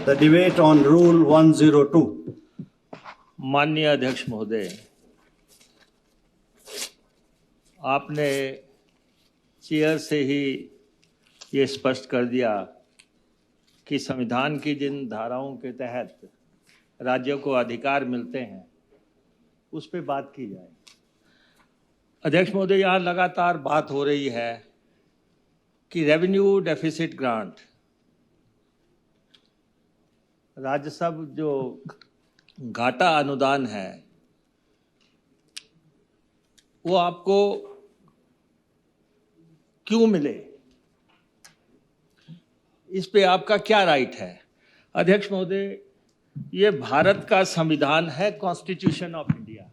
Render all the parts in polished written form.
The debate on Rule 102. माननीय अध्यक्ष महोदय, आपने चेयर से ही ये स्पष्ट कर दिया कि संविधान की जिन धाराओं के तहत राज्यों को अधिकार मिलते हैं उस पे बात की जाए। अध्यक्ष महोदय, यहाँ लगातार बात हो रही है कि रेवेन्यू डेफिसिट ग्रांट, राजस्व जो घाटा अनुदान है वो आपको क्यों मिले, इस पे आपका क्या राइट है। अध्यक्ष महोदय, ये भारत का संविधान है, कॉन्स्टिट्यूशन ऑफ इंडिया।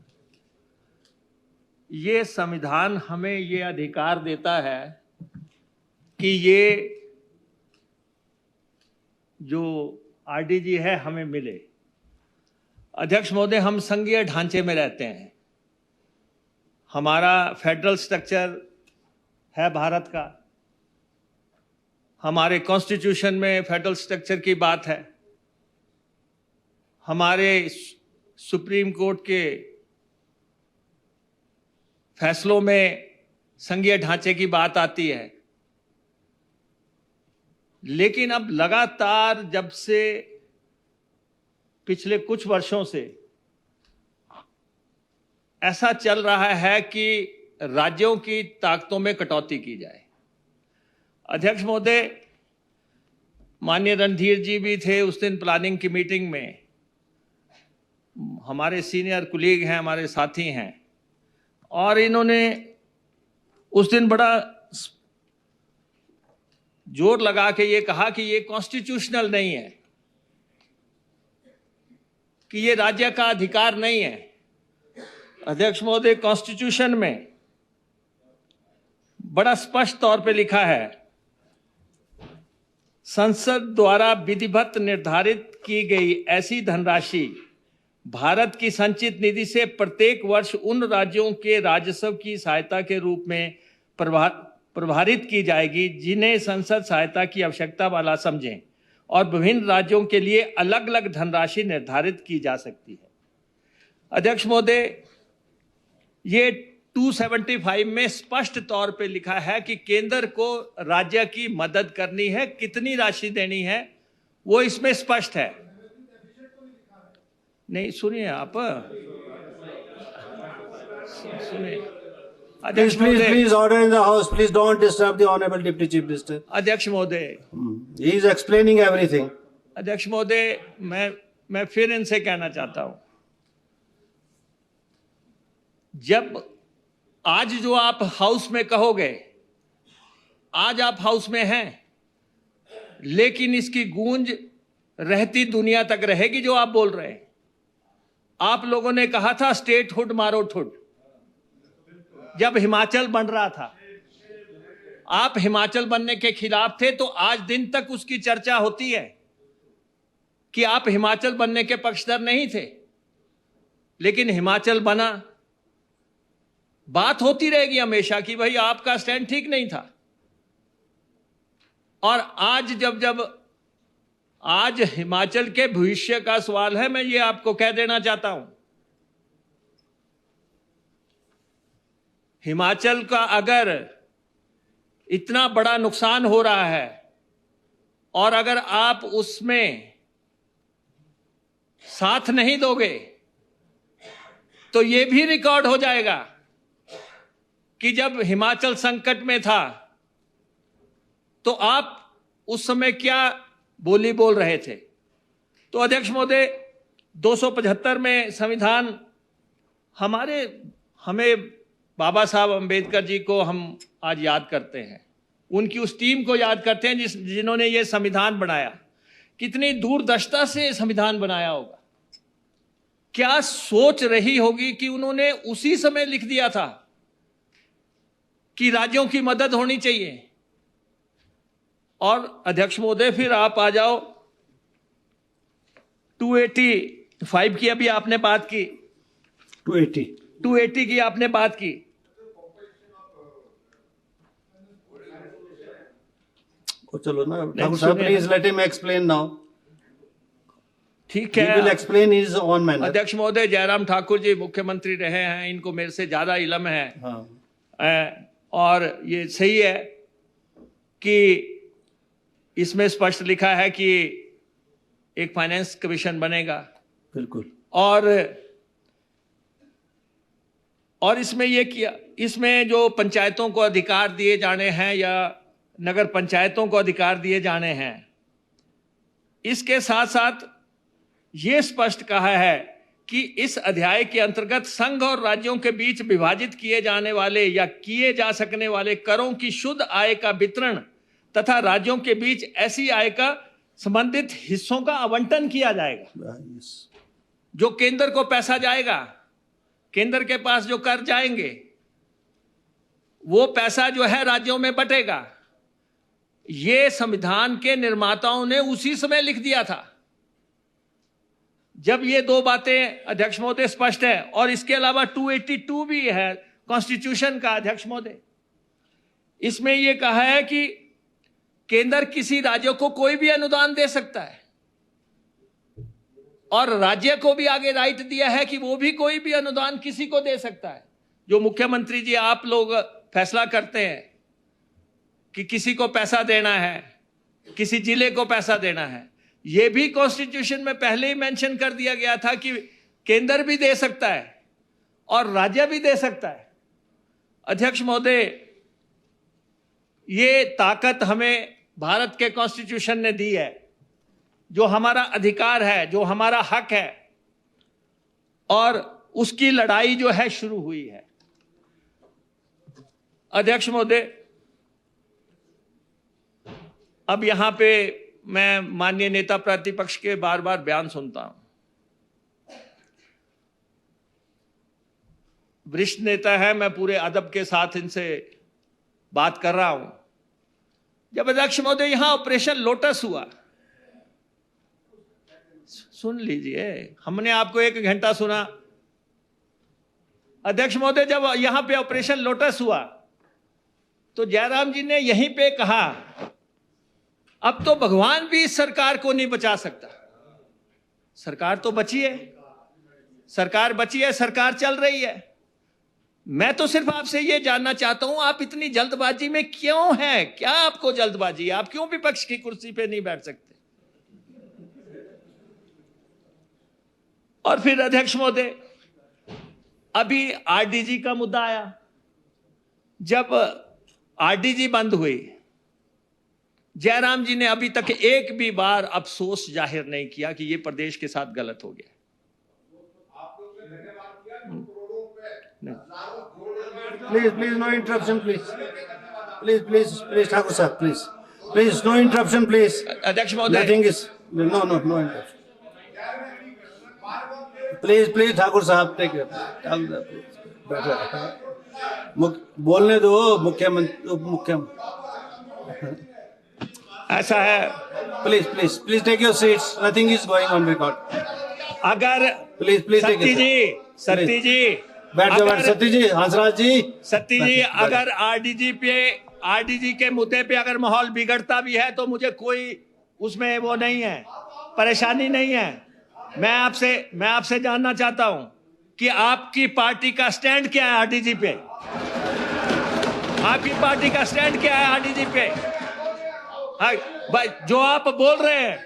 ये संविधान हमें ये अधिकार देता है कि ये जो आरडीजी है हमें मिले। अध्यक्ष महोदय, हम संघीय ढांचे में रहते हैं, हमारा फेडरल स्ट्रक्चर है भारत का, हमारे कॉन्स्टिट्यूशन में फेडरल स्ट्रक्चर की बात है, हमारे सुप्रीम कोर्ट के फैसलों में संघीय ढांचे की बात आती है। लेकिन अब लगातार जब से पिछले कुछ वर्षों से ऐसा चल रहा है कि राज्यों की ताकतों में कटौती की जाए। अध्यक्ष महोदय, माननीय रणधीर जी भी थे उस दिन प्लानिंग की मीटिंग में, हमारे सीनियर कुलीग हैं, हमारे साथी हैं, और इन्होंने उस दिन बड़ा जोर लगा के ये कहा कि ये कॉन्स्टिट्यूशनल नहीं है, कि ये राज्य का अधिकार नहीं है। अध्यक्ष महोदय, कॉन्स्टिट्यूशन में बड़ा स्पष्ट तौर पे लिखा है, संसद द्वारा विधिवत निर्धारित की गई ऐसी धनराशि भारत की संचित निधि से प्रत्येक वर्ष उन राज्यों के राजस्व की सहायता के रूप में प्रभारित की जाएगी जिन्हें संसद सहायता की आवश्यकता वाला समझें, और विभिन्न राज्यों के लिए अलग अलग धनराशि निर्धारित की जा सकती है। अध्यक्ष महोदय, ये 275 में स्पष्ट तौर पे लिखा है कि केंद्र को राज्य की मदद करनी है, कितनी राशि देनी है वो इसमें स्पष्ट है। नहीं, सुनिए आप, सुनिए। Please order in the house. Please don't disturb the Honorable Deputy Chief Minister. अध्यक्ष महोदय, He is explaining everything. अध्यक्ष महोदय, मैं फिर इनसे कहना चाहता हूं, जब आज जो आप हाउस में कहोगे, आज आप हाउस में हैं, लेकिन इसकी गूंज रहती दुनिया तक रहेगी जो आप बोल रहे हैं। आप लोगों ने कहा था स्टेटहुड मारो ठुड, जब हिमाचल बन रहा था, आप हिमाचल बनने के खिलाफ थे, तो आज दिन तक उसकी चर्चा होती है कि आप हिमाचल बनने के पक्षधर नहीं थे, लेकिन हिमाचल बना। बात होती रहेगी हमेशा कि भाई आपका स्टैंड ठीक नहीं था। और आज जब आज हिमाचल के भविष्य का सवाल है, मैं ये आपको कह देना चाहता हूं, हिमाचल का अगर इतना बड़ा नुकसान हो रहा है और अगर आप उसमें साथ नहीं दोगे तो ये भी रिकॉर्ड हो जाएगा कि जब हिमाचल संकट में था तो आप उस समय क्या बोली बोल रहे थे। तो अध्यक्ष महोदय, 275 में संविधान हमें बाबा साहब अंबेडकर जी को हम आज याद करते हैं, उनकी उस टीम को याद करते हैं जिन्होंने ये संविधान बनाया। कितनी दूरदर्शिता से संविधान बनाया होगा, क्या सोच रही होगी कि उन्होंने उसी समय लिख दिया था कि राज्यों की मदद होनी चाहिए। और अध्यक्ष महोदय, फिर आप आ जाओ 285 की, अभी आपने बात की, 280 की आपने बात की। चलो ना ठाकुर साहब, please let him explain now. ठीक He will है explain his own manner. अध्यक्ष महोदय, जयराम ठाकुर जी मुख्यमंत्री रहे हैं, इनको मेरे से ज्यादा इल्म है। हाँ, और ये सही है कि इसमें स्पष्ट लिखा है कि एक फाइनेंस कमीशन बनेगा, बिल्कुल। और इसमें ये किया, इसमें जो पंचायतों को अधिकार दिए जाने हैं या नगर पंचायतों को अधिकार दिए जाने हैं, इसके साथ साथ ये स्पष्ट कहा है कि इस अध्याय के अंतर्गत संघ और राज्यों के बीच विभाजित किए जाने वाले या किए जा सकने वाले करों की शुद्ध आय का वितरण तथा राज्यों के बीच ऐसी आय का संबंधित हिस्सों का आवंटन किया जाएगा। Yes. जो केंद्र को पैसा जाएगा, केंद्र के पास जो कर जाएंगे, वो पैसा जो है राज्यों में बटेगा। ये संविधान के निर्माताओं ने उसी समय लिख दिया था जब ये दो बातें, अध्यक्ष महोदय, स्पष्ट है। और इसके अलावा 282 भी है कॉन्स्टिट्यूशन का, अध्यक्ष महोदय। इसमें यह कहा है कि केंद्र किसी राज्य को कोई भी अनुदान दे सकता है और राज्य को भी आगे राइट दिया है कि वो भी कोई भी अनुदान किसी को दे सकता है। जो मुख्यमंत्री जी आप लोग फैसला करते हैं कि किसी को पैसा देना है, किसी जिले को पैसा देना है, ये भी कॉन्स्टिट्यूशन में पहले ही मेंशन कर दिया गया था कि केंद्र भी दे सकता है और राज्य भी दे सकता है। अध्यक्ष महोदय, ये ताकत हमें भारत के कॉन्स्टिट्यूशन ने दी है, जो हमारा अधिकार है, जो हमारा हक है, और उसकी लड़ाई जो है शुरू हुई है। अध्यक्ष महोदय, अब यहां पे मैं माननीय नेता प्रतिपक्ष के बार बार बयान सुनता हूं। वरिष्ठ नेता है, मैं पूरे अदब के साथ इनसे बात कर रहा हूं। जब अध्यक्ष महोदय यहां ऑपरेशन लोटस हुआ, सुन लीजिए, हमने आपको 1 घंटा सुना। अध्यक्ष महोदय, जब यहां पे ऑपरेशन लोटस हुआ तो जयराम जी ने यहीं पे कहा, अब तो भगवान भी इस सरकार को नहीं बचा सकता। सरकार तो बची है, सरकार बची है, सरकार चल रही है। मैं तो सिर्फ आपसे यह जानना चाहता हूं, आप इतनी जल्दबाजी में क्यों हैं? क्या आपको जल्दबाजी है? आप क्यों विपक्ष की कुर्सी पे नहीं बैठ सकते? और फिर अध्यक्ष महोदय, अभी आरडीजी का मुद्दा आया। जब आरडीजी बंद हुई, जयराम जी ने अभी तक एक भी बार अफसोस जाहिर नहीं किया कि यह प्रदेश के साथ गलत हो गया। Please, no interruption, please. Please, Thakur sir, please, no interruption, please. अध्यक्ष महोदय, Nothing is, no interruption. Please, Thakur साहब, take it. बोलने दो मुख्यमंत्री। ऐसा है, Please take your seats. Nothing is going on record. अगर Please take it. सत्ती जी, बैठ जाओ, सत्ती जी, हंसराज जी। सत्ती जी, अगर आरडीजी के मुद्दे पे अगर माहौल बिगड़ता भी है तो मुझे कोई उसमें वो नहीं है, परेशानी नहीं है। मैं आपसे जानना चाहता हूं कि आपकी पार्टी का स्टैंड क्या है आरडीजी पे? आपकी पार्टी का स्टैंड क्या है आरडीजी पे? हाँ, भाई, जो आप बोल रहे हैं,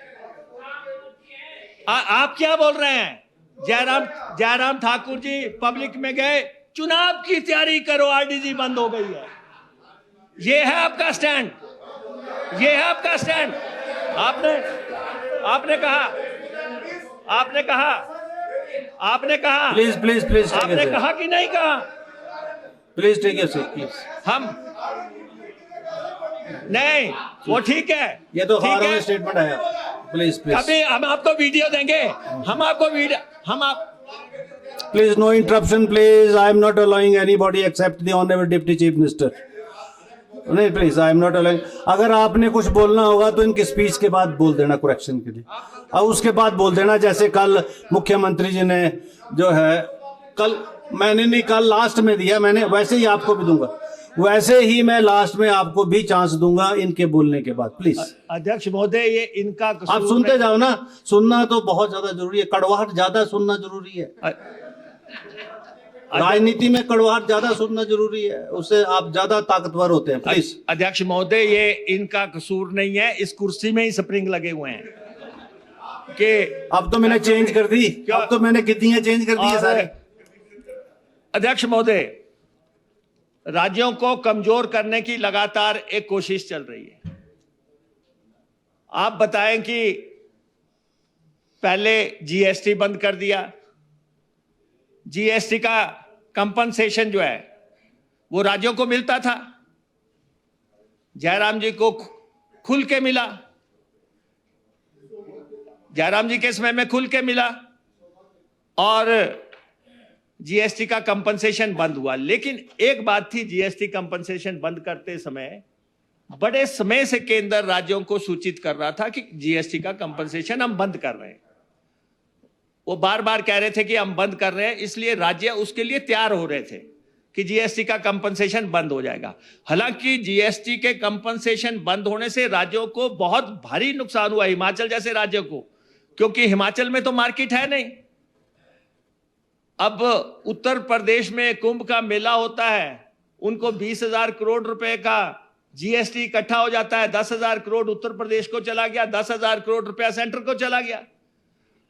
आप क्या बोल रहे हैं? जयराम ठाकुर जी पब्लिक में गए, चुनाव की तैयारी करो, आरडीजी बंद हो गई है। ये है आपका स्टैंड, ये है आपका स्टैंड। आपने कहा प्लीज आपने कहा कि नहीं कहा? Please take your seat, please. हम नहीं, वो ठीक है, ये तो ठीक है। स्टेटमेंट आया। प्लीज कभी हम आपको वीडियो देंगे, Please, no interruption, please. I am not allowing anybody except the Honorable Deputy Chief Minister. नहीं, please, I am not allowing. अगर आपने कुछ बोलना होगा तो इनकी स्पीच के बाद बोल देना करेक्शन के लिए, और उसके बाद बोल देना। जैसे कल मुख्यमंत्री जी ने जो है, कल मैंने नहीं, कल लास्ट में दिया मैंने, वैसे ही आपको भी दूंगा। वैसे ही मैं लास्ट में आपको भी चांस दूंगा इनके बोलने के बाद, प्लीज। अध्यक्ष महोदय, ये इनका आप कसूर सुनते जाओ ना, सुनना तो बहुत ज्यादा जरूरी है, कड़वाहट ज्यादा सुनना जरूरी है। राजनीति में कड़वाहट ज्यादा सुनना जरूरी है, उससे आप ज्यादा ताकतवर होते हैं, प्लीज। अध्यक्ष महोदय, ये इनका कसूर नहीं है, इस कुर्सी में ही स्प्रिंग लगे हुए हैं कि अब तो मैंने चेंज कर दी, अब तो मैंने कितनी चेंज कर दी है सारे। अध्यक्ष महोदय, राज्यों को कमजोर करने की लगातार एक कोशिश चल रही है। आप बताएं कि पहले जीएसटी बंद कर दिया, जीएसटी का कंपनसेशन जो है वो राज्यों को मिलता था, जयराम जी को खुल के मिला, जयराम जी के समय में खुल के मिला और जीएसटी का कंपनसेशन बंद हुआ। लेकिन एक बात थी, जीएसटी कंपनसेशन बंद करते समय बड़े समय से केंद्र राज्यों को सूचित कर रहा था कि जीएसटी का कंपनसेशन हम बंद कर रहे हैं। वो बार बार कह रहे थे कि हम बंद कर रहे हैं, इसलिए राज्य उसके लिए तैयार हो रहे थे कि जीएसटी का कंपनसेशन बंद हो जाएगा। हालांकि जीएसटी के कंपनसेशन बंद होने से राज्यों को बहुत भारी नुकसान हुआ, हिमाचल जैसे राज्यों को, क्योंकि हिमाचल में तो मार्केट है नहीं। अब उत्तर प्रदेश में कुंभ का मेला होता है, उनको 20,000 करोड़ रुपए का जीएसटी इकट्ठा हो जाता है, 10,000 करोड़ उत्तर प्रदेश को चला गया, 10,000 करोड़ रुपया सेंटर को चला गया।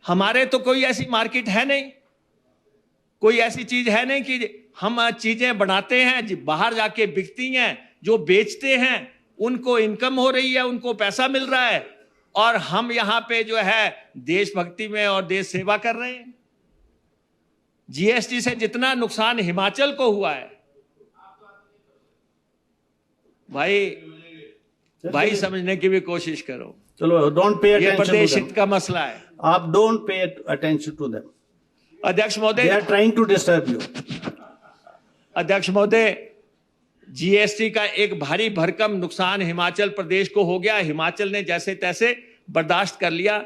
हमारे तो कोई ऐसी मार्केट है नहीं, कोई ऐसी चीज है नहीं कि हम चीजें बनाते हैं बाहर जाके बिकती हैं, जो बेचते हैं उनको इनकम हो रही है, उनको पैसा मिल रहा है, और हम यहां पे जो है देशभक्ति में और देश सेवा कर रहे हैं। जीएसटी से जितना नुकसान हिमाचल को हुआ है, भाई समझने की भी कोशिश करो। चलो, डोंट पे ये अटेंशन प्रदेश टू हित का मसला है। आप don't pay attention to them. अध्यक्ष दे महोदय, are trying to disturb you. अध्यक्ष महोदय, जीएसटी का एक भारी भरकम नुकसान हिमाचल प्रदेश को हो गया। हिमाचल ने जैसे तैसे बर्दाश्त कर लिया।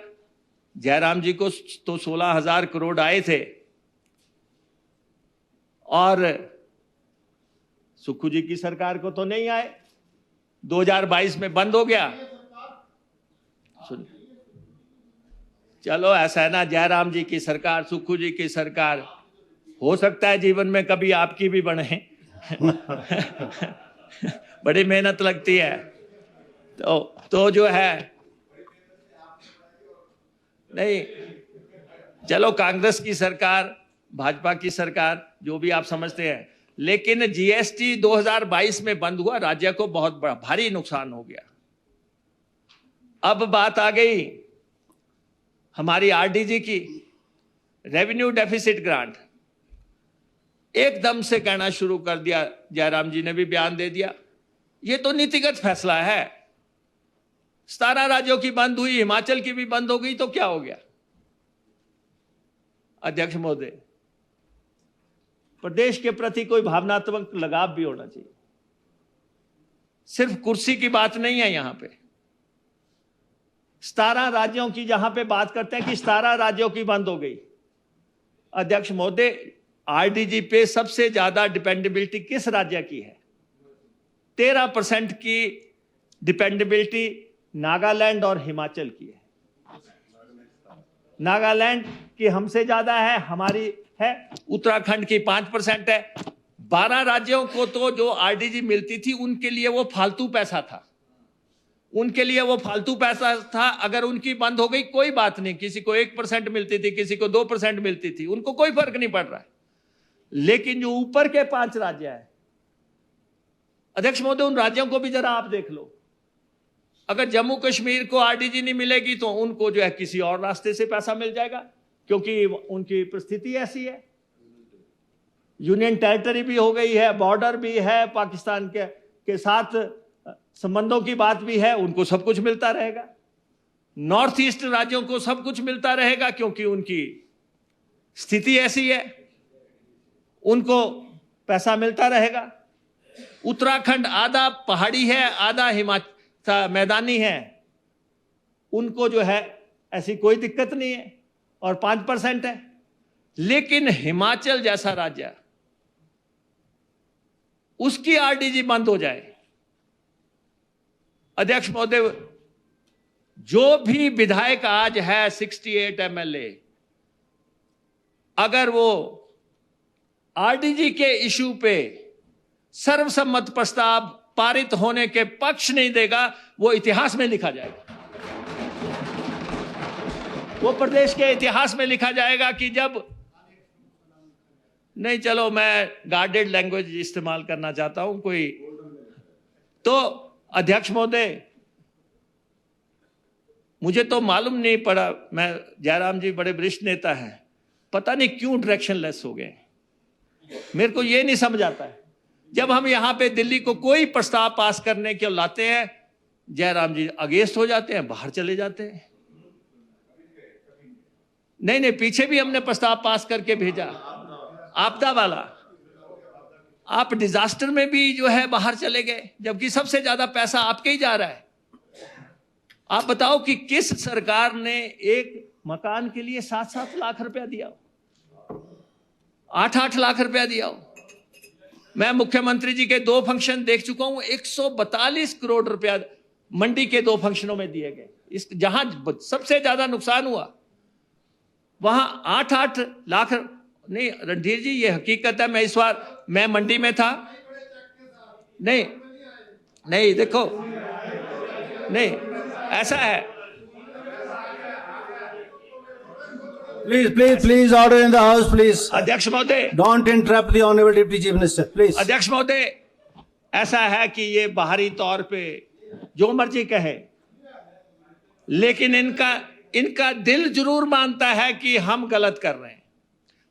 जयराम जी को तो 16,000 करोड़ आए थे और सुक्खू जी की सरकार को तो नहीं आए, 2022 में बंद हो गया। चलो, ऐसा है ना, जयराम जी की सरकार, सुक्खू जी की सरकार, हो सकता है जीवन में कभी आपकी भी बने। बड़ी मेहनत लगती है, तो जो है नहीं, चलो कांग्रेस की सरकार, भाजपा की सरकार, जो भी आप समझते हैं, लेकिन जीएसटी 2022 में बंद हुआ, राज्य को बहुत बड़ा भारी नुकसान हो गया। अब बात आ गई हमारी आरडीजी की, रेवेन्यू डेफिसिट ग्रांट। एकदम से कहना शुरू कर दिया, जयराम जी ने भी बयान दे दिया, ये तो नीतिगत फैसला है। 17 राज्यों की बंद हुई, हिमाचल की भी बंद हो गई, तो क्या हो गया? अध्यक्ष महोदय, प्रदेश के प्रति कोई भावनात्मक लगाव भी होना चाहिए। सिर्फ कुर्सी की बात नहीं है यहां पे। 17 राज्यों की जहां पे बात करते हैं कि 17 राज्यों की बंद हो गई। अध्यक्ष महोदय, आरडीजी पे सबसे ज्यादा डिपेंडेबिलिटी किस राज्य की है? 13% की डिपेंडेबिलिटी नागालैंड और हिमाचल की है। नागालैंड की हमसे ज्यादा है, हमारी है। उत्तराखंड की 5% है। 12 राज्यों को तो जो आरडीजी मिलती थी उनके लिए वो फालतू पैसा था, उनके लिए वो फालतू पैसा था। अगर उनकी बंद हो गई कोई बात नहीं, किसी को 1% मिलती थी, किसी को 2% मिलती थी, उनको कोई फर्क नहीं पड़ रहा है। लेकिन जो ऊपर के 5 राज्य है, अध्यक्ष महोदय, उन राज्यों को भी जरा आप देख लो। अगर जम्मू कश्मीर को आरडीजी नहीं मिलेगी तो उनको जो है किसी और रास्ते से पैसा मिल जाएगा, क्योंकि उनकी परिस्थिति ऐसी है। यूनियन टेरिटरी भी हो गई है, बॉर्डर भी है, पाकिस्तान के साथ संबंधों की बात भी है, उनको सब कुछ मिलता रहेगा। नॉर्थ ईस्ट राज्यों को सब कुछ मिलता रहेगा, क्योंकि उनकी स्थिति ऐसी है, उनको पैसा मिलता रहेगा। उत्तराखंड आधा पहाड़ी है, आधा हिमाचल मैदानी है, उनको जो है ऐसी कोई दिक्कत नहीं है, और 5% है। लेकिन हिमाचल जैसा राज्य उसकी आरडीजी बंद हो जाए। अध्यक्ष महोदय, जो भी विधायक आज है 68 एमएलए, अगर वो आरडीजी के इशू पे सर्वसम्मत प्रस्ताव पारित होने के पक्ष नहीं देगा, वो इतिहास में लिखा जाएगा, वो प्रदेश के इतिहास में लिखा जाएगा कि जब नहीं, चलो मैं गार्डेड लैंग्वेज इस्तेमाल करना चाहता हूं कोई, तो अध्यक्ष महोदय, मुझे तो मालूम नहीं पड़ा, मैं जयराम जी बड़े वरिष्ठ नेता हैं, पता नहीं क्यों डायरेक्शन लेस हो गए। मेरे को यह नहीं समझ आता है, जब हम यहां पे दिल्ली को कोई प्रस्ताव पास करने के लाते हैं, जयराम जी अगेंस्ट हो जाते हैं, बाहर चले जाते हैं। नहीं, पीछे भी हमने प्रस्ताव पास करके भेजा, आपदा वाला, आप डिजास्टर में भी जो है बाहर चले गए, जबकि सबसे ज्यादा पैसा आपके ही जा रहा है। आप बताओ कि किस सरकार ने एक मकान के लिए 7-7 लाख रुपया दिया, 8-8 लाख रुपया दिया हो। मैं मुख्यमंत्री जी के 2 फंक्शन देख चुका हूं, 142 करोड़ रुपया मंडी के 2 फंक्शनों में दिए गए। इस जहां सबसे ज्यादा नुकसान हुआ वहां 8-8 लाख नहीं। रणधीर जी, ये हकीकत है, मैं इस बार मैं मंडी में था। नहीं देखो, नहीं ऐसा है। Please, order in the house, please. अध्यक्ष महोदय, Don't interrupt the honorable Deputy Chief Minister, please. अध्यक्ष महोदय, ऐसा है कि ये बाहरी तौर पे जो मर्जी कहे, लेकिन इनका दिल जरूर मानता है कि हम गलत कर रहे हैं,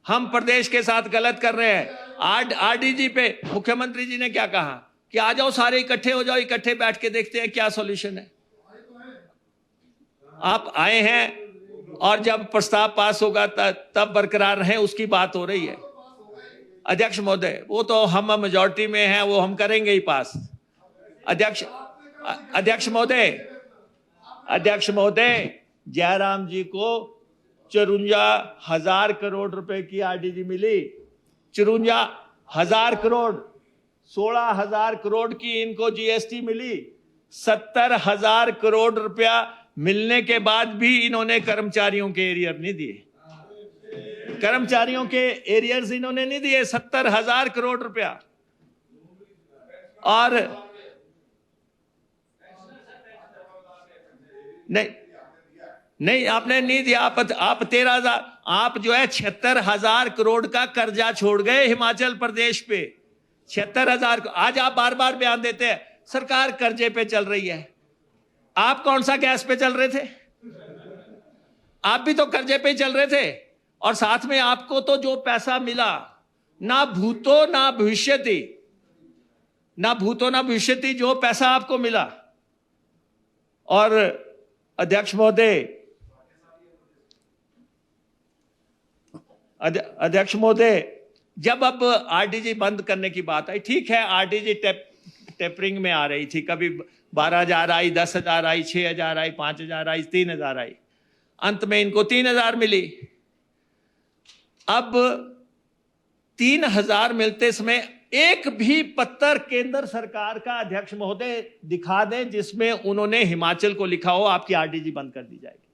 हम प्रदेश के साथ गलत कर रहे हैं। आरडीजी पे मुख्यमंत्री जी ने क्या कहा कि आ जाओ, सारे इकट्ठे हो जाओ, इकट्ठे बैठ के देखते हैं क्या सॉल्यूशन है। आप आए हैं, और जब प्रस्ताव पास होगा तब बरकरार रहे, उसकी बात हो रही है। अध्यक्ष महोदय, वो तो हम मेजॉरिटी में हैं, वो हम करेंगे ही पास। अध्यक्ष महोदय, जयराम जी को 54,000 करोड़ रुपए की आरडीजी मिली, 54,000 करोड़, 16,000 करोड़ की इनको जीएसटी मिली, 70,000 करोड़ रुपया मिलने के बाद भी इन्होंने कर्मचारियों के एरियर नहीं दिए, कर्मचारियों के एरियर्स इन्होंने नहीं दिए, 70,000 करोड़ रुपया। और नहीं आपने नहीं दिया, आप 13,000, आप जो है 76,000 करोड़ का कर्जा छोड़ गए हिमाचल प्रदेश पे, 76,000। आज आप बार बार बयान देते हैं सरकार कर्जे पे चल रही है, आप कौन सा गैस पे चल रहे थे? आप भी तो कर्जे पे चल रहे थे। और साथ में आपको तो जो पैसा मिला, ना भूतो ना भविष्यति, जो पैसा आपको मिला। और अध्यक्ष महोदय, जब अब आरडीजी बंद करने की बात आई, ठीक है, आरडीजी टेपरिंग में आ रही थी, कभी 12,000 आई, 10,000 आई, 6,000 आई, 5,000 आई, 3,000 आई, अंत में इनको 3,000 मिली। अब 3,000 मिलते समय एक भी पत्र केंद्र सरकार का अध्यक्ष महोदय दिखा दें जिसमें उन्होंने हिमाचल को लिखा हो आपकी आरडीजी बंद कर दी जाएगी।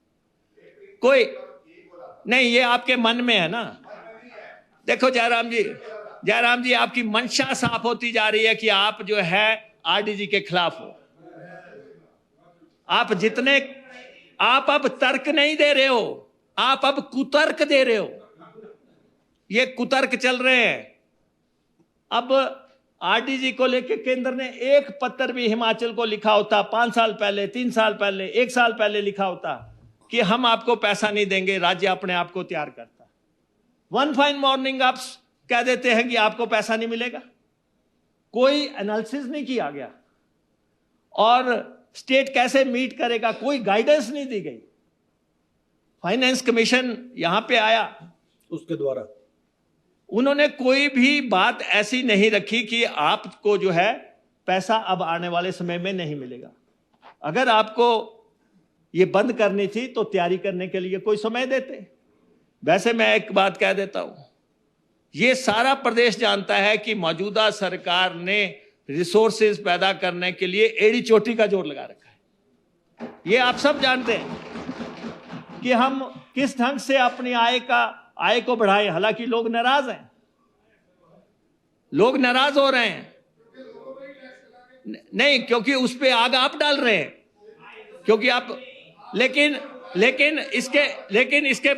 कोई नहीं, ये आपके मन में है ना। देखो जयराम जी, आपकी मंशा साफ होती जा रही है कि आप जो है आरडीजी के खिलाफ हो। आप अब तर्क नहीं दे रहे हो, आप अब कुतर्क दे रहे हो। ये कुतर्क चल रहे हैं। अब आरडीजी को लेकर केंद्र ने एक पत्र भी हिमाचल को लिखा होता 5 साल पहले, 3 साल पहले, 1 साल पहले लिखा होता कि हम आपको पैसा नहीं देंगे, राज्य अपने आप को तैयार करता। वन फाइन मॉर्निंग आप कह देते हैं कि आपको पैसा नहीं मिलेगा। कोई एनालिसिस नहीं किया गया, और स्टेट कैसे मीट करेगा, कोई गाइडेंस नहीं दी गई। फाइनेंस कमीशन यहां पे आया, उसके द्वारा उन्होंने कोई भी बात ऐसी नहीं रखी कि आपको जो है पैसा अब आने वाले समय में नहीं मिलेगा। अगर आपको ये बंद करनी थी तो तैयारी करने के लिए कोई समय देते। वैसे मैं एक बात कह देता हूं ये सारा प्रदेश जानता है कि मौजूदा सरकार ने रिसोर्सेज पैदा करने के लिए एड़ी चोटी का जोर लगा रखा है। ये आप सब जानते हैं कि हम किस ढंग से अपनी आय को बढ़ाएं। हालांकि लोग नाराज हैं, लोग नाराज हो रहे हैं। नहीं, क्योंकि उस पे आग आप डाल रहे हैं, क्योंकि आप लेकिन इसके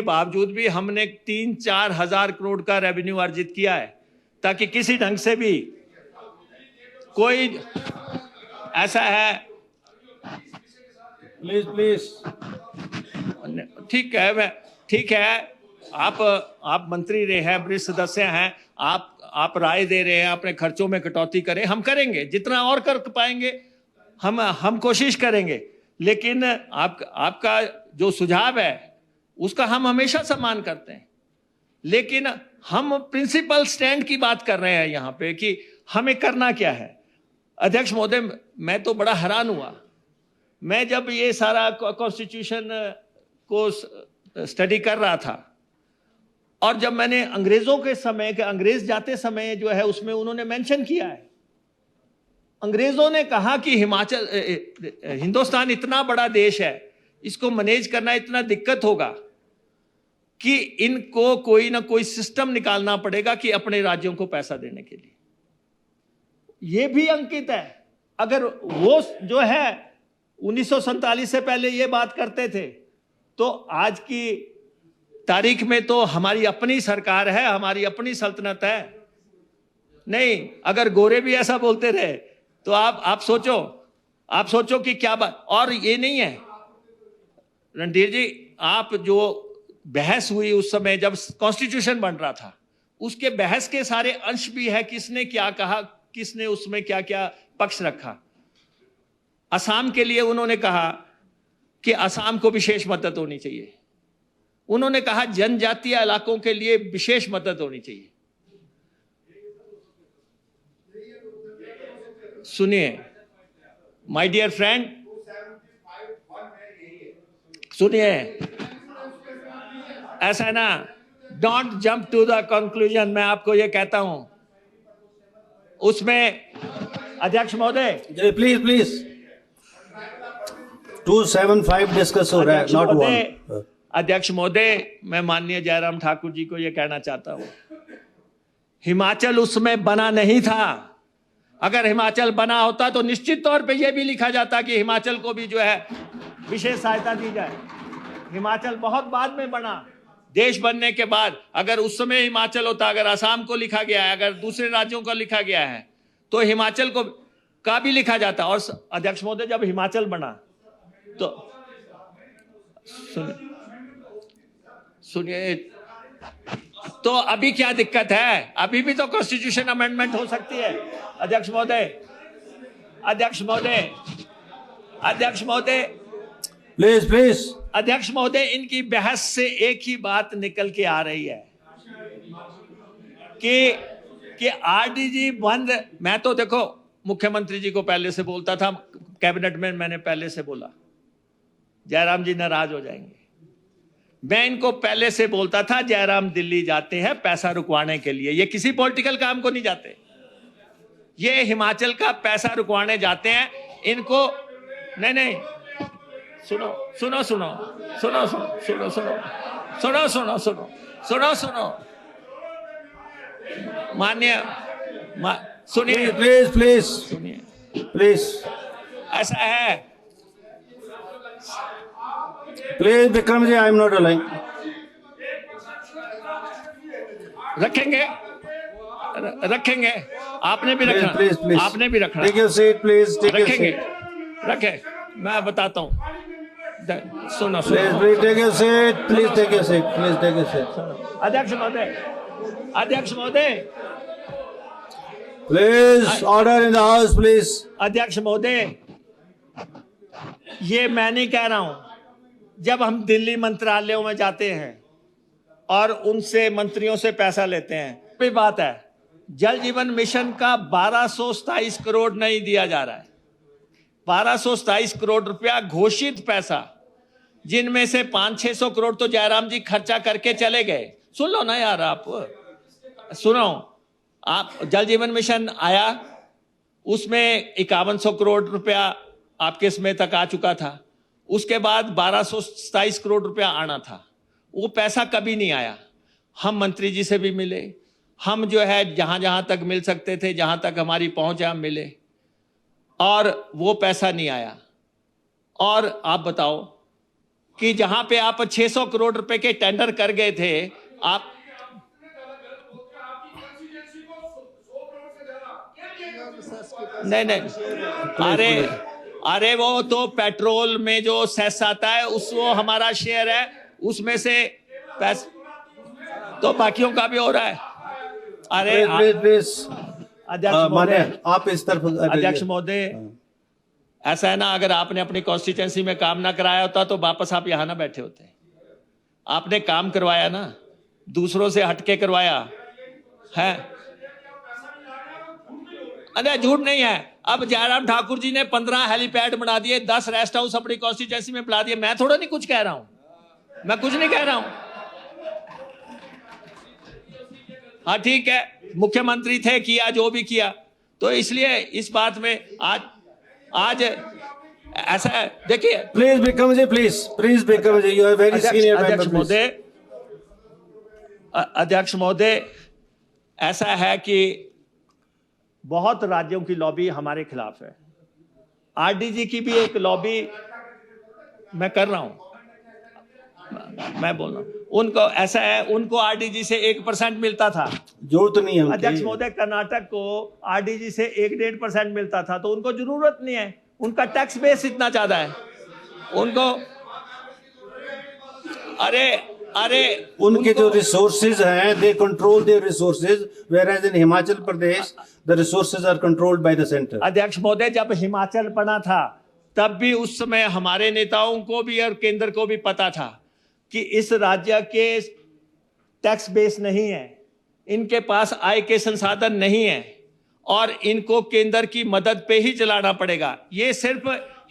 बावजूद भी हमने 3-4 हजार करोड़ का रेवेन्यू अर्जित किया है, ताकि किसी ढंग से भी कोई ऐसा है। प्लीज ठीक है, आप मंत्री रहे हैं, वरिष्ठ सदस्य हैं, आप राय दे रहे हैं, अपने खर्चों में कटौती करें, हम करेंगे जितना और कर पाएंगे, हम कोशिश करेंगे। लेकिन आपका जो सुझाव है उसका हम हमेशा सम्मान करते हैं, लेकिन हम प्रिंसिपल स्टैंड की बात कर रहे हैं यहां पे कि हमें करना क्या है। अध्यक्ष महोदय, मैं तो बड़ा हैरान हुआ, मैं जब ये सारा कॉन्स्टिट्यूशन को स्टडी कर रहा था, और जब मैंने अंग्रेजों के समय के अंग्रेज जाते समय जो है उसमें उन्होंने मेंशन किया है, अंग्रेजों ने कहा कि हिंदुस्तान इतना बड़ा देश है, इसको मैनेज करना इतना दिक्कत होगा कि इनको कोई ना कोई सिस्टम निकालना पड़ेगा कि अपने राज्यों को पैसा देने के लिए। यह भी अंकित है। अगर वो जो है 1947 से पहले ये बात करते थे, तो आज की तारीख में तो हमारी अपनी सरकार है, हमारी अपनी सल्तनत है। नहीं, अगर गोरे भी ऐसा बोलते रहे तो आप सोचो कि क्या बात। और ये नहीं है रणधीर जी, आप जो बहस हुई उस समय जब कॉन्स्टिट्यूशन बन रहा था, उसके बहस के सारे अंश भी है, किसने क्या कहा, किसने उसमें क्या क्या पक्ष रखा। असम के लिए उन्होंने कहा कि असम को विशेष मदद होनी चाहिए, उन्होंने कहा जनजातीय इलाकों के लिए विशेष मदद होनी चाहिए। सुनिए माय डियर फ्रेंड, सुनिए, ऐसा है ना, don't jump to the conclusion. मैं आपको ये कहता हूं, उसमें अध्यक्ष महोदय प्लीज 275 डिस्कस हो रहा है, नॉट 1। अध्यक्ष महोदय, मैं माननीय जयराम ठाकुर जी को यह कहना चाहता हूं, हिमाचल उसमें बना नहीं था। अगर हिमाचल बना होता तो निश्चित तौर पे यह भी लिखा जाता कि हिमाचल को भी जो है विशेष सहायता दी जाए। हिमाचल बहुत बाद में बना, देश बनने के बाद। अगर उस समय हिमाचल होता, अगर असम को लिखा गया है, अगर दूसरे राज्यों को लिखा गया है, तो हिमाचल को का भी लिखा जाता। और अध्यक्ष महोदय, जब हिमाचल बना तो सुनिए, तो अभी क्या दिक्कत है? अभी भी तो कॉन्स्टिट्यूशन अमेंडमेंट हो सकती है। अध्यक्ष महोदय, प्लीज अध्यक्ष महोदय, इनकी बहस से एक ही बात निकल के आ रही है कि आरडीजी बंद। मैं तो देखो मुख्यमंत्री जी को पहले से बोलता था, कैबिनेट में मैंने पहले से बोला, जयराम जी नाराज हो जाएंगे। मैं इनको पहले से बोलता था, जयराम दिल्ली जाते हैं पैसा रुकवाने के लिए, ये किसी पॉलिटिकल काम को नहीं जाते, ये हिमाचल का पैसा रुकवाने जाते हैं। इनको नहीं, सुनो माननीय, सुनिए प्लीज ऐसा है। Please Vikram ji, I am not allowing. रखेंगे, आपने भी रखना, प्लीज आपने भी रखना। टेक योर सीट प्लीज, रखें। मैं बताता हूँ, सुनो। Please take your seat, please take your seat. अध्यक्ष महोदय, please order in the house please. अध्यक्ष महोदय, ये मैं नहीं कह रहा हूं। जब हम दिल्ली मंत्रालयों में जाते हैं और उनसे मंत्रियों से पैसा लेते हैं, भी बात है, जल जीवन मिशन का 1227 करोड़ नहीं दिया जा रहा है। 1227 करोड़ रुपया घोषित पैसा जिनमें से 500-600 करोड़ तो जयराम जी खर्चा करके चले गए। सुन लो ना यार, आप सुनो। आप जल जीवन मिशन आया, उसमें 5100 करोड़ रुपया आपके समय तक आ चुका था। उसके बाद 1227 करोड़ रुपया आना था, वो पैसा कभी नहीं आया। हम मंत्री जी से भी मिले, हम जो है जहां जहां तक मिल सकते थे, जहां तक हमारी पहुंच है हम मिले, और वो पैसा नहीं आया। और आप बताओ कि जहां पे आप 600 करोड़ रुपए के टेंडर कर गए थे, आप नहीं, अरे वो तो पेट्रोल में जो सेस आता है उस वो हमारा शेयर है, उसमें से पैसा तो बाकियों का भी हो रहा है। अरे प्लीज अध्यक्ष महोदय, आप इस तरफ। अध्यक्ष महोदय, ऐसा है ना, अगर आपने अपनी कॉन्स्टिट्यूंसी में काम ना कराया होता तो वापस आप यहां ना बैठे होते। आपने काम करवाया ना, दूसरों से हटके करवाया है। अरे झूठ नहीं है। अब जयराम ठाकुर जी ने 15 हेलीपैड बना दिए, 10 रेस्ट हाउस अपनी कॉन्स्टिट्यूंसी में बुला दिए। मैं थोड़ा नहीं कुछ कह रहा हूं, मैं कुछ नहीं कह रहा हूं। हाँ ठीक है, मुख्यमंत्री थे, किया जो भी किया। तो इसलिए इस बात में आज ऐसा है, देखिए। Please Bikram ji, please Bikram ji, you are very senior member. अध्यक्ष महोदय, ऐसा है कि बहुत राज्यों की लॉबी हमारे खिलाफ है। आरडीजी की भी एक लॉबी मैं कर रहा हूं, मैं बोल रहा हूं। उनको ऐसा है, उनको आरडीजी से 1% मिलता था। जरूरत नहीं है अध्यक्ष महोदय, कर्नाटक को आरडीजी से 1-1.5% मिलता था, तो उनको जरूरत नहीं है। उनका टैक्स बेस इतना ज्यादा है उनको। अरे उनके जो रिसोर्सेज हैं, they control their resources, whereas in Himachal Pradesh the resources are controlled by the center। अध्यक्ष महोदय, जब हिमाचल बना था तब भी उस समय हमारे नेताओं को भी और केंद्र को भी पता था कि इस राज्य के टैक्स बेस नहीं है, इनके पास आय के संसाधन नहीं है, और इनको केंद्र की मदद पे ही चलाना पड़ेगा। ये सिर्फ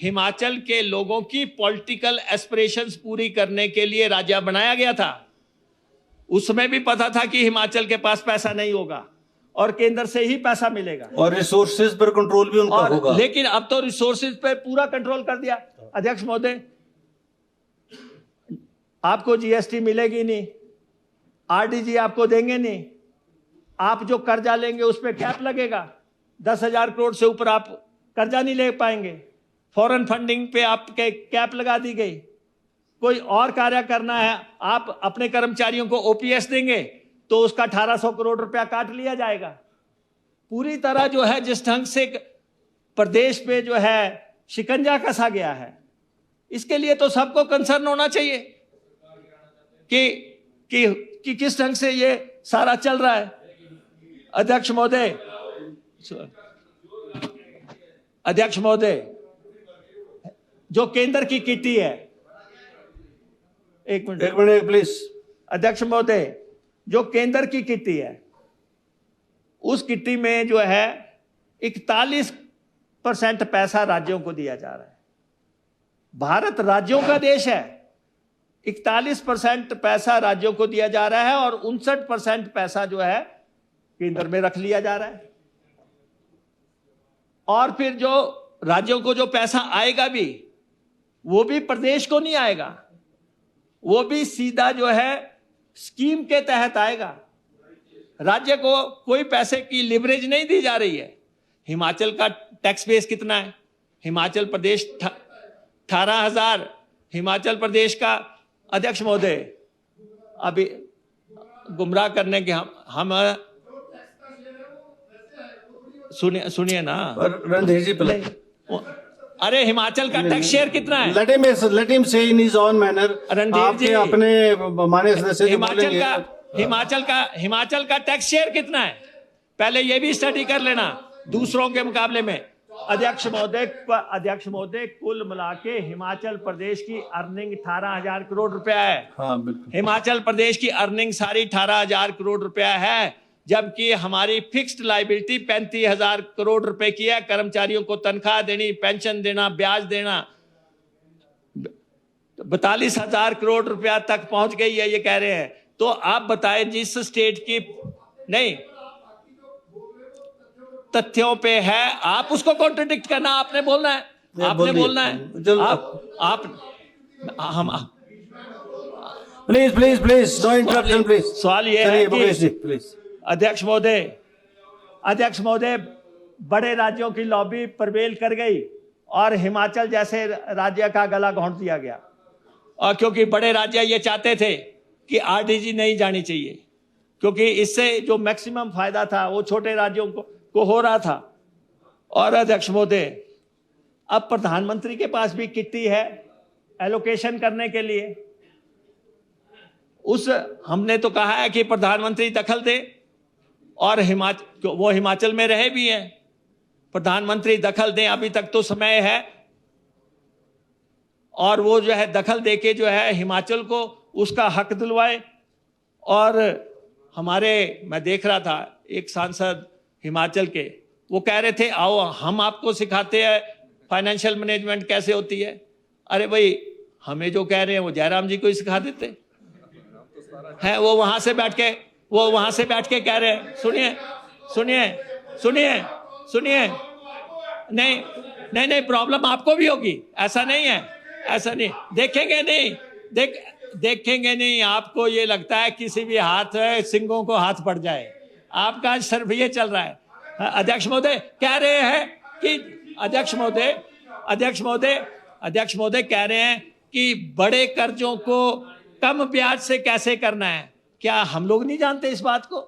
हिमाचल के लोगों की पॉलिटिकल एस्पिरेशंस पूरी करने के लिए राज्य बनाया गया था। उसमें भी पता था कि हिमाचल के पास पैसा नहीं होगा और केंद्र से ही पैसा मिलेगा, और रिसोर्सेज पर कंट्रोल भी उनका होगा। लेकिन अब तो रिसोर्सेज पर पूरा कंट्रोल कर दिया। अध्यक्ष महोदय, आपको जीएसटी मिलेगी नहीं, आरडीजी आपको देंगे नहीं, आप जो कर्जा लेंगे उस पर कैप लगेगा, 10,000 करोड़ से ऊपर आप कर्जा नहीं ले पाएंगे। फॉरेन फंडिंग पे आपके कैप लगा दी गई। कोई और कार्य करना है, आप अपने कर्मचारियों को ओपीएस देंगे तो उसका 1800 करोड़ रुपया काट लिया जाएगा। पूरी तरह जो है जिस ढंग से प्रदेश पे जो है शिकंजा कसा गया है, इसके लिए तो सबको कंसर्न होना चाहिए कि किस ढंग से ये सारा चल रहा है। अध्यक्ष महोदय, जो केंद्र की किटी है, एक मिनट प्लीज। अध्यक्ष महोदय, जो केंद्र की किटी है, उस किटी में जो है 41% पैसा राज्यों को दिया जा रहा है। भारत राज्यों का देश है, 41% पैसा राज्यों को दिया जा रहा है और 59% पैसा जो है केंद्र में रख लिया जा रहा है। और फिर जो राज्यों को जो पैसा आएगा भी, वो भी प्रदेश को नहीं आएगा, वो भी सीधा जो है स्कीम के तहत आएगा। राज्य को कोई पैसे की लिवरेज नहीं दी जा रही है। हिमाचल का टैक्स बेस कितना है? हिमाचल प्रदेश 18,000 हिमाचल प्रदेश का। अध्यक्ष महोदय, अभी गुमराह करने के हम सुनिए ना रणधीर जी, पहले अरे हिमाचल का टैक्स शेयर कितना है? let him say in his own manner। Randhir जी, अपने माने सदस्य हिमाचल का टैक्स शेयर कितना है? पहले ये भी स्टडी कर लेना दूसरों के मुकाबले में। अध्यक्ष महोदय, कुल मिला के हिमाचल प्रदेश की अर्निंग 18,000 करोड़ रुपया है। हाँ, बिल्कुल। हिमाचल प्रदेश की अर्निंग सारी 18,000 करोड़ रुपया है, जबकि हमारी फिक्स्ड लायबिलिटी 35,000 करोड़ रुपए की है। कर्मचारियों को तनख्वाह देनी, पेंशन देना, ब्याज देना। तो 42,000 करोड़ रुपया तक पहुंच गई है, ये कह रहे हैं। तो आप बताएं, जिस स्टेट की नहीं तथ्यों पे है, आप उसको कॉन्ट्रडिक्ट करना, आपने बोलना है, आपने बोलना है। आप हम please please please no interruption please. सवाल ये है कि प्लीज अध्यक्ष महोदय, बड़े राज्यों की लॉबी प्रवेल कर गई और हिमाचल जैसे राज्य का गला घोंट दिया गया, और क्योंकि बड़े राज्य ये चाहते थे कि आरडीजी नहीं जानी चाहिए, क्योंकि इससे जो मैक्सिमम फायदा था वो छोटे राज्यों को हो रहा था। और अध्यक्ष महोदय, अब प्रधानमंत्री के पास भी किट्टी है एलोकेशन करने के लिए। हमने तो कहा है कि प्रधानमंत्री दखल दे, और वो हिमाचल में रहे भी हैं, प्रधानमंत्री दखल दें, अभी तक तो समय है, और वो जो है दखल देके जो है हिमाचल को उसका हक दिलवाए। और मैं देख रहा था एक सांसद हिमाचल के, वो कह रहे थे आओ हम आपको सिखाते हैं फाइनेंशियल मैनेजमेंट कैसे होती है। अरे भाई, हमें जो कह रहे हैं वो जयराम जी को ही सिखा देते हैं। वो वहां से बैठ के कह रहे हैं, सुनिए, नहीं, प्रॉब्लम आपको भी होगी, ऐसा नहीं, देखेंगे नहीं। आपको ये लगता है किसी भी सिंगों को हाथ पड़ जाए, आपका सिर्फ ये चल रहा है। अध्यक्ष महोदय कह रहे हैं कि अध्यक्ष महोदय कह रहे हैं कि बड़े कर्जों को कम ब्याज से कैसे करना है। क्या हम लोग नहीं जानते इस बात को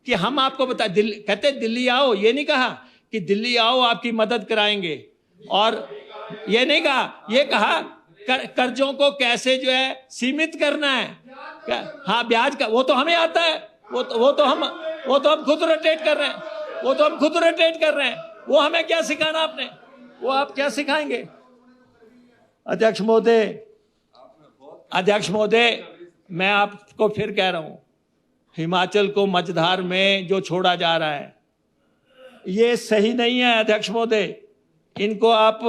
कि हम आपको कहते दिल्ली आओ, ये नहीं कहा कि दिल्ली आओ आपकी मदद कराएंगे, और ये नहीं कहा, ये कहा कर्जों को कैसे जो है सीमित करना है। हाँ, ब्याज का वो तो हमें आता है, वो तो हम खुद रोटेट कर रहे हैं, वो हमें क्या सिखाना आपने, वो आप क्या सिखाएंगे। अध्यक्ष महोदय, मैं आपको फिर कह रहा हूं, हिमाचल को मझधार में जो छोड़ा जा रहा है ये सही नहीं है। अध्यक्ष महोदय, इनको आप,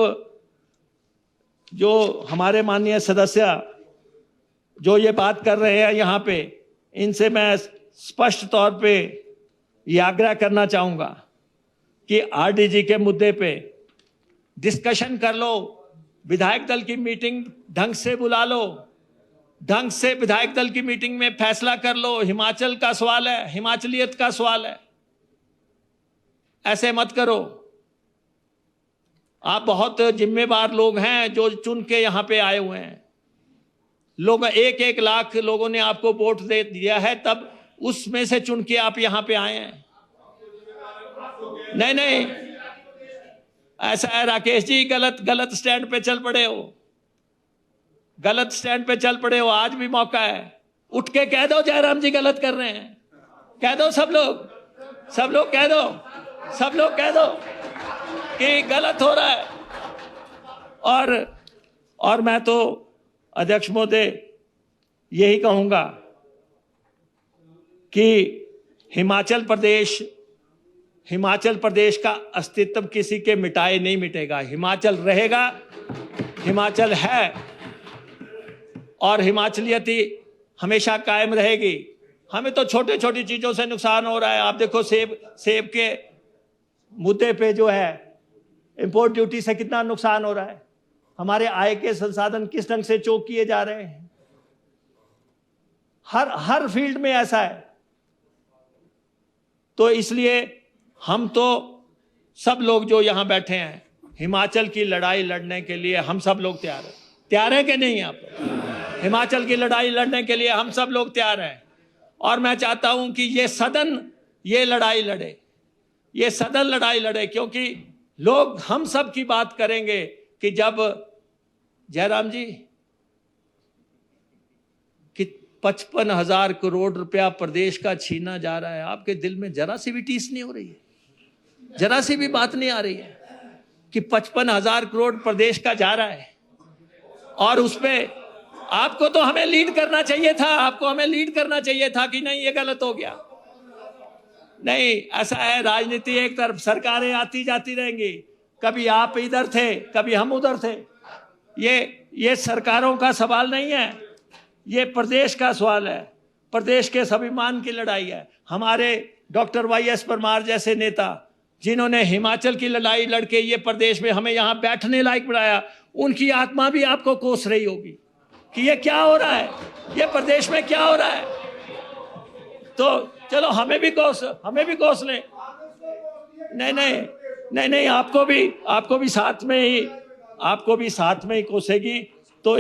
जो हमारे माननीय सदस्य जो ये बात कर रहे हैं यहाँ पे, इनसे मैं स्पष्ट तौर पे ये आग्रह करना चाहूंगा कि आरडीजी के मुद्दे पे डिस्कशन कर लो, विधायक दल की मीटिंग ढंग से बुला लो, ढंग से विधायक दल की मीटिंग में फैसला कर लो। हिमाचल का सवाल है, हिमाचलियत का सवाल है, ऐसे मत करो। आप बहुत जिम्मेदार लोग हैं जो चुन के यहां पे आए हुए हैं। लोग 1-1 लाख लोगों ने आपको वोट दे दिया है, तब उसमें से चुन के आप यहां पे आए हैं। नहीं, ऐसा है राकेश जी, गलत स्टैंड पे चल पड़े हो, आज भी मौका है, उठ के कह दो जयराम जी गलत कर रहे हैं, कह दो सब लोग कह दो कि गलत हो रहा है। और मैं तो अध्यक्ष महोदय यही कहूंगा कि हिमाचल प्रदेश का अस्तित्व किसी के मिटाए नहीं मिटेगा। हिमाचल रहेगा, हिमाचल है, और हिमाचलियत ही हमेशा कायम रहेगी। हमें तो छोटी छोटी चीजों से नुकसान हो रहा है। आप देखो सेब के मुद्दे पे जो है इंपोर्ट ड्यूटी से कितना नुकसान हो रहा है। हमारे आय के संसाधन किस ढंग से चोक किए जा रहे हैं। हर फील्ड में ऐसा है। तो इसलिए हम तो सब लोग जो यहां बैठे हैं, हिमाचल की लड़ाई लड़ने के लिए हम सब लोग तैयार हैं कि नहीं। आप हिमाचल की लड़ाई लड़ने के लिए हम सब लोग तैयार हैं। और मैं चाहता हूं कि ये सदन ये लड़ाई लड़े, क्योंकि लोग हम सब की बात करेंगे कि जब जयराम जी कि 55,000 करोड़ रुपया प्रदेश का छीना जा रहा है, आपके दिल में जरा सी भी टीस नहीं हो रही है, जरा सी भी बात नहीं आ रही है कि 55,000 करोड़ प्रदेश का जा रहा है। और उसमें आपको तो हमें लीड करना चाहिए था, कि नहीं ये गलत हो गया। नहीं, ऐसा है, राजनीति एक तरफ, सरकारें आती जाती रहेंगी, कभी आप इधर थे कभी हम उधर थे। ये ये सरकारों का सवाल नहीं है, ये प्रदेश का सवाल है। प्रदेश के स्वाभिमान की लड़ाई है। हमारे डॉक्टर वाईएस परमार जैसे नेता जिन्होंने हिमाचल की लड़ाई लड़के ये प्रदेश में हमें यहाँ बैठने लायक बनाया, उनकी आत्मा भी आपको कोस रही होगी कि ये क्या हो रहा है, ये प्रदेश में क्या हो रहा है। तो चलो हमें भी कोस लें। नहीं, आपको भी साथ में ही कोसेगी। तो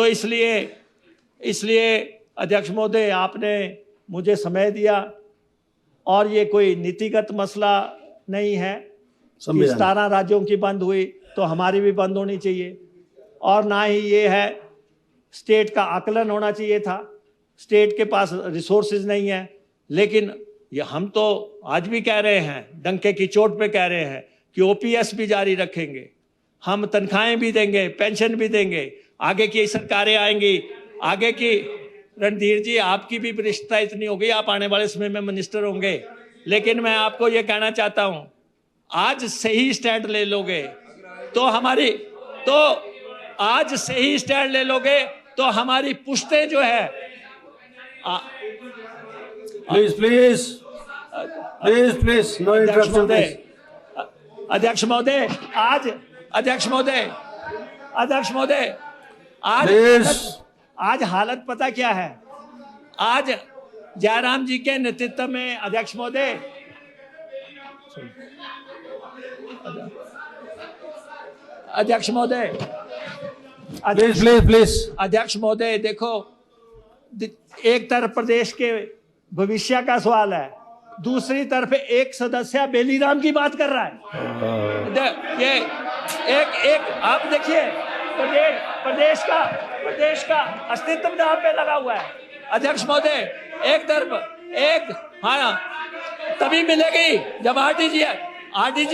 इसलिए अध्यक्ष महोदय, आपने मुझे समय दिया, और ये कोई नीतिगत मसला नहीं है कि 17 राज्यों की बंद हुई तो हमारी भी बंद होनी चाहिए, और ना ही ये है स्टेट का आकलन होना चाहिए था। स्टेट के पास रिसोर्सेज नहीं है, लेकिन ये हम तो आज भी कह रहे हैं, डंके की चोट पे कह रहे हैं कि ओपीएस भी जारी रखेंगे, हम तनख्वाहें भी देंगे, पेंशन भी देंगे। आगे की सरकारें आएंगी, आगे की, रणधीर जी आपकी भी वरिष्ठता इतनी हो गई, आप आने वाले समय में मिनिस्टर होंगे, लेकिन मैं आपको ये कहना चाहता हूं, आज सही स्टैंड ले लोगे तो हमारी पुश्तें जो है। Please no interruption please. अध्यक्ष महोदय, आज हालत पता क्या है? आज जयराम जी के नेतृत्व में अध्यक्ष महोदय, अध्यक्ष महोदय देखो, एक तरफ प्रदेश के भविष्य का सवाल है, दूसरी तरफ एक सदस्य बेलीराम की बात कर रहा है। ये एक आप देखिए, प्रदेश का अस्तित्व दांव पे लगा हुआ है। अध्यक्ष महोदय, एक तरफ तभी मिलेगी जब आरडीजी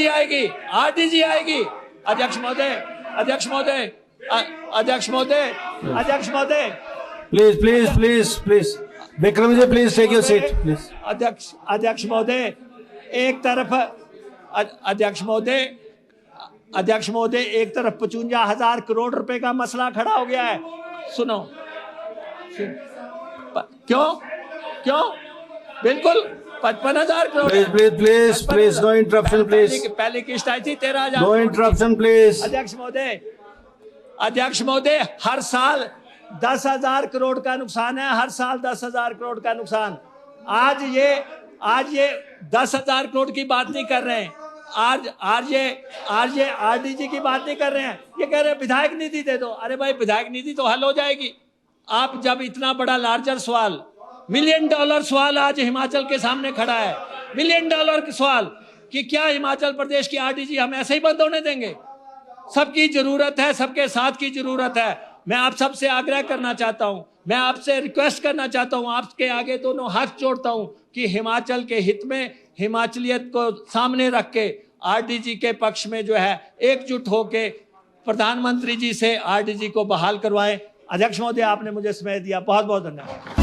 आएगी। अध्यक्ष महोदय please Vikram ji please take your seat please. अध्यक्ष महोदय, एक तरफ एक तरफ 55,000 करोड़ रुपए का मसला खड़ा हो गया है। सुनो, क्यों बिल्कुल 55,000 crore. Please no interruption please. पहली किस्त आई थी 13,000। No interruption please. अध्यक्ष महोदय, हर साल 10,000 करोड़ का नुकसान है, हर साल 10,000 करोड़ का नुकसान। आज ये 10,000 करोड़ की बात नहीं कर रहे हैं, आज ये आरडीजी की बात नहीं कर रहे हैं, ये कह रहे हैं विधायक निधि दे दो। अरे भाई, विधायक निधि तो हल हो जाएगी। आप जब इतना बड़ा लार्जर सवाल, $1 मिलियन सवाल आज हिमाचल के सामने खड़ा है, $1 मिलियन का सवाल कि क्या हिमाचल प्रदेश की आरडीजी हम ऐसे ही बंद होने देंगे? सबकी जरूरत है, सबके साथ की जरूरत है। मैं आप सबसे आग्रह करना चाहता हूं, मैं आपसे रिक्वेस्ट करना चाहता हूं, आपके आगे दोनों हाथ जोड़ता हूं कि हिमाचल के हित में, हिमाचलियत को सामने रख के आरडीजी के पक्ष में जो है एकजुट होके प्रधानमंत्री जी से आरडीजी को बहाल करवाएं। अध्यक्ष महोदय, आपने मुझे समय दिया, बहुत बहुत धन्यवाद।